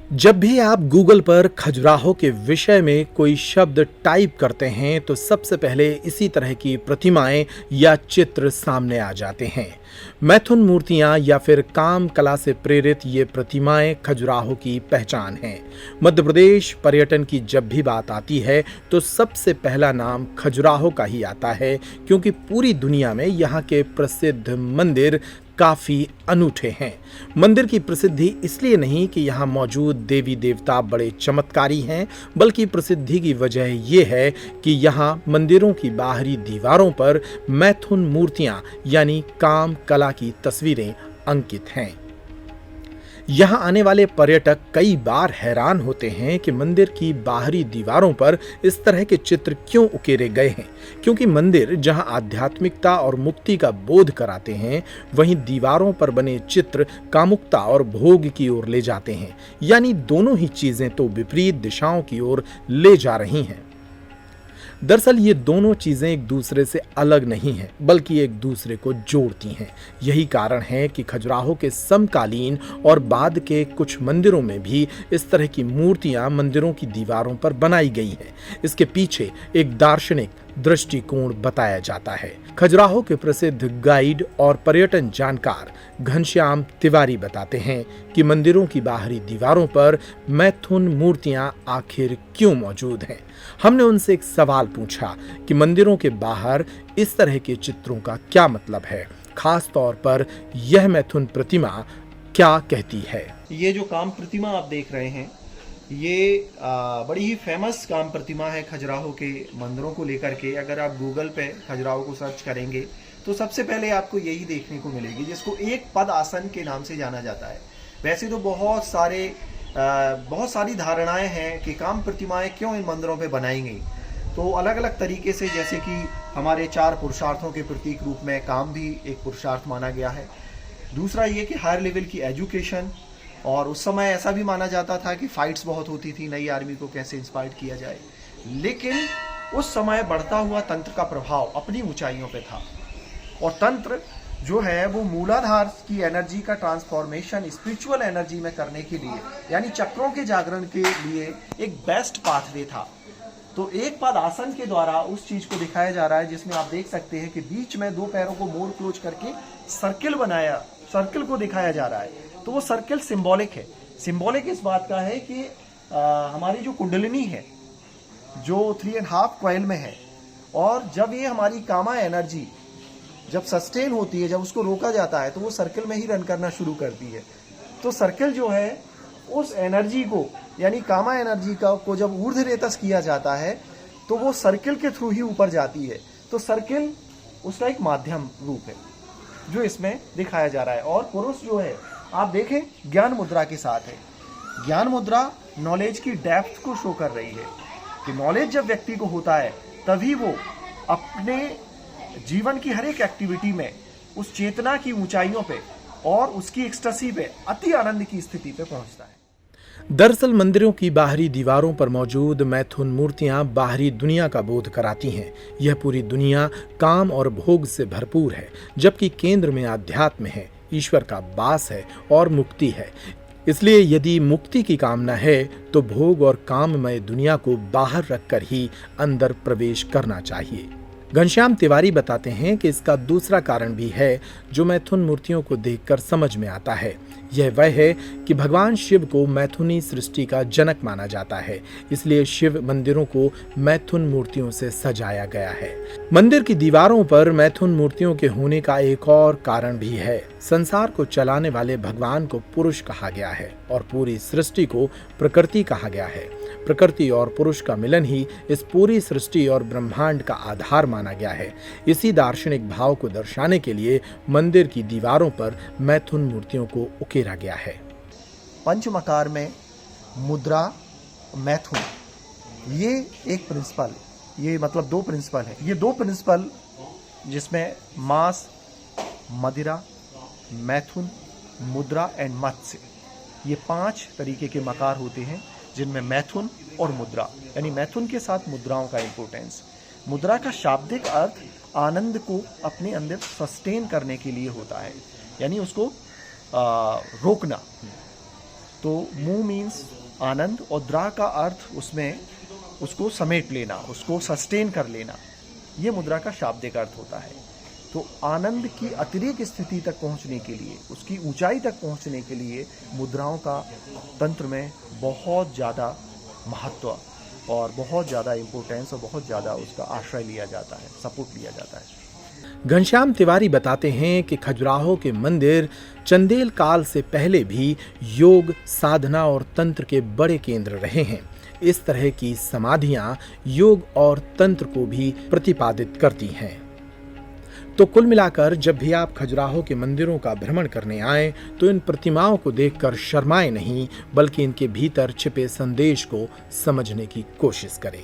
जब भी आप गूगल पर खजुराहो के विषय में कोई शब्द टाइप करते हैं तो सबसे पहले इसी तरह की प्रतिमाएं या चित्र सामने आ जाते हैं। मैथुन मूर्तियां या फिर काम कला से प्रेरित ये प्रतिमाएं खजुराहो की पहचान हैं। मध्य प्रदेश पर्यटन की जब भी बात आती है तो सबसे पहला नाम खजुराहो का ही आता है, क्योंकि पूरी दुनिया में यहाँ के प्रसिद्ध मंदिर काफी अनूठे हैं। मंदिर की प्रसिद्धि इसलिए नहीं कि यहाँ मौजूद देवी देवता बड़े चमत्कारी हैं, बल्कि प्रसिद्धि की वजह यह है कि यहाँ मंदिरों की बाहरी दीवारों पर मैथुन मूर्तियां यानी काम कला की तस्वीरें अंकित हैं। यहाँ आने वाले पर्यटक कई बार हैरान होते हैं कि मंदिर की बाहरी दीवारों पर इस तरह के चित्र क्यों उकेरे गए हैं, क्योंकि मंदिर जहाँ आध्यात्मिकता और मुक्ति का बोध कराते हैं, वहीं दीवारों पर बने चित्र कामुकता और भोग की ओर ले जाते हैं। यानी दोनों ही चीजें तो विपरीत दिशाओं की ओर ले जा रही हैं। दरअसल ये दोनों चीजें एक दूसरे से अलग नहीं हैं, बल्कि एक दूसरे को जोड़ती हैं। यही कारण है कि खजुराहो के समकालीन और बाद के कुछ मंदिरों में भी इस तरह की मूर्तियां मंदिरों की दीवारों पर बनाई गई हैं। इसके पीछे एक दार्शनिक दृष्टिकोण बताया जाता है। खजुराहो के प्रसिद्ध गाइड और पर्यटन जानकार घनश्याम तिवारी बताते हैं कि मंदिरों की बाहरी दीवारों पर मैथुन मूर्तियां आखिर क्यों मौजूद हैं। हमने उनसे एक सवाल पूछा कि मंदिरों के बाहर इस तरह के चित्रों का क्या मतलब है, खास तौर पर यह मैथुन प्रतिमा क्या कहती है। ये जो काम प्रतिमा आप देख रहे हैं, ये बड़ी ही फेमस काम प्रतिमा है खजुराहो के मंदिरों को लेकर के। अगर आप गूगल पे खजुराहो को सर्च करेंगे तो सबसे पहले आपको यही देखने को मिलेगी, जिसको एक पद आसन के नाम से जाना जाता है। वैसे तो बहुत सारी धारणाएं हैं कि काम प्रतिमाएं क्यों इन मंदिरों पे बनाई गई। तो अलग अलग तरीके से, जैसे कि हमारे 4 पुरुषार्थों के प्रतीक रूप में काम भी एक पुरुषार्थ माना गया है। दूसरा ये कि हायर लेवल की एजुकेशन, और उस समय ऐसा भी माना जाता था कि फाइट्स बहुत होती थी, नई आर्मी को कैसे इंस्पायर किया जाए। लेकिन उस समय बढ़ता हुआ तंत्र का प्रभाव अपनी ऊंचाइयों पे था, और तंत्र जो है वो मूलाधार की एनर्जी का ट्रांसफॉर्मेशन स्पिरिचुअल एनर्जी में करने के लिए, यानी चक्रों के जागरण के लिए एक बेस्ट पाथवे था। तो एक पद आसन के द्वारा उस चीज को दिखाया जा रहा है, जिसमें आप देख सकते हैं कि बीच में 2 पैरों को मोड़ क्लोज करके सर्किल को दिखाया जा रहा है। तो वो सर्किल सिंबॉलिक है। सिंबॉलिक इस बात का है कि हमारी जो कुंडलिनी है, जो 3.5 कॉइल में है, और जब ये हमारी कामा एनर्जी जब सस्टेन होती है, जब उसको रोका जाता है, तो वो सर्किल में ही रन करना शुरू करती है। तो सर्किल जो है उस एनर्जी को, यानी कामा एनर्जी को जब ऊर्ध्वरेतस किया जाता है तो वो सर्किल के थ्रू ही ऊपर जाती है। तो सर्किल उसका एक माध्यम रूप है जो इसमें दिखाया जा रहा है। और पुरुष जो है, आप देखें, ज्ञान मुद्रा के साथ है। ज्ञान मुद्रा नॉलेज की डेप्थ को शो कर रही है कि नॉलेज जब व्यक्ति को होता है तभी वो अपने जीवन की हर एक एक्टिविटी में उस चेतना की ऊंचाइयों पे और उसकी एक्सटेसी पे, अति आनंद की स्थिति पे पहुंचता है। दरअसल मंदिरों की बाहरी दीवारों पर मौजूद मैथुन मूर्तियां बाहरी दुनिया का बोध कराती हैं। यह पूरी दुनिया काम और भोग से भरपूर है, जबकि केंद्र में आध्यात्म है, ईश्वर का वास है और मुक्ति है। इसलिए यदि मुक्ति की कामना है तो भोग और काममय दुनिया को बाहर रखकर ही अंदर प्रवेश करना चाहिए। घनश्याम तिवारी बताते हैं कि इसका दूसरा कारण भी है जो मैथुन मूर्तियों को देखकर समझ में आता है। यह वह है कि भगवान शिव को मैथुनी सृष्टि का जनक माना जाता है, इसलिए शिव मंदिरों को मैथुन मूर्तियों से सजाया गया है। मंदिर की दीवारों पर मैथुन मूर्तियों के होने का एक और कारण भी है। संसार को चलाने वाले भगवान को पुरुष कहा गया है और पूरी सृष्टि को प्रकृति कहा गया है। प्रकृति और पुरुष का मिलन ही इस पूरी सृष्टि और ब्रह्मांड का आधार माना गया है। इसी दार्शनिक भाव को दर्शाने के लिए मंदिर की दीवारों पर मैथुन मूर्तियों को उकेरा गया है। पंचमकार में मुद्रा, मैथुन, ये एक प्रिंसिपल, ये मतलब 2 प्रिंसिपल है। ये 2 प्रिंसिपल जिसमें मांस, मदिरा, मैथुन, मुद्रा एंड मत्स्य, ये 5 तरीके के मकार होते हैं, जिनमें मैथुन और मुद्रा, यानी मैथुन के साथ मुद्राओं का इंपोर्टेंस। मुद्रा का शाब्दिक अर्थ आनंद को अपने अंदर सस्टेन करने के लिए होता है, यानी उसको रोकना। तो मु मीन्स आनंद और द्रा का अर्थ उसमें उसको समेट लेना, उसको सस्टेन कर लेना, ये मुद्रा का शाब्दिक अर्थ होता है। तो आनंद की अतिरेक स्थिति तक पहुंचने के लिए, उसकी ऊंचाई तक पहुंचने के लिए मुद्राओं का तंत्र में बहुत ज़्यादा महत्व और बहुत ज़्यादा इम्पोर्टेंस और बहुत ज़्यादा उसका आश्रय लिया जाता है, सपोर्ट लिया जाता है। घनश्याम तिवारी बताते हैं कि खजुराहो के मंदिर चंदेल काल से पहले भी योग, साधना और तंत्र के बड़े केंद्र रहे हैं। इस तरह की समाधियां योग और तंत्र को भी प्रतिपादित करती हैं। तो कुल मिलाकर जब भी आप खजुराहो के मंदिरों का भ्रमण करने आएं तो इन प्रतिमाओं को देखकर शर्माएं नहीं, बल्कि इनके भीतर छिपे संदेश को समझने की कोशिश करें।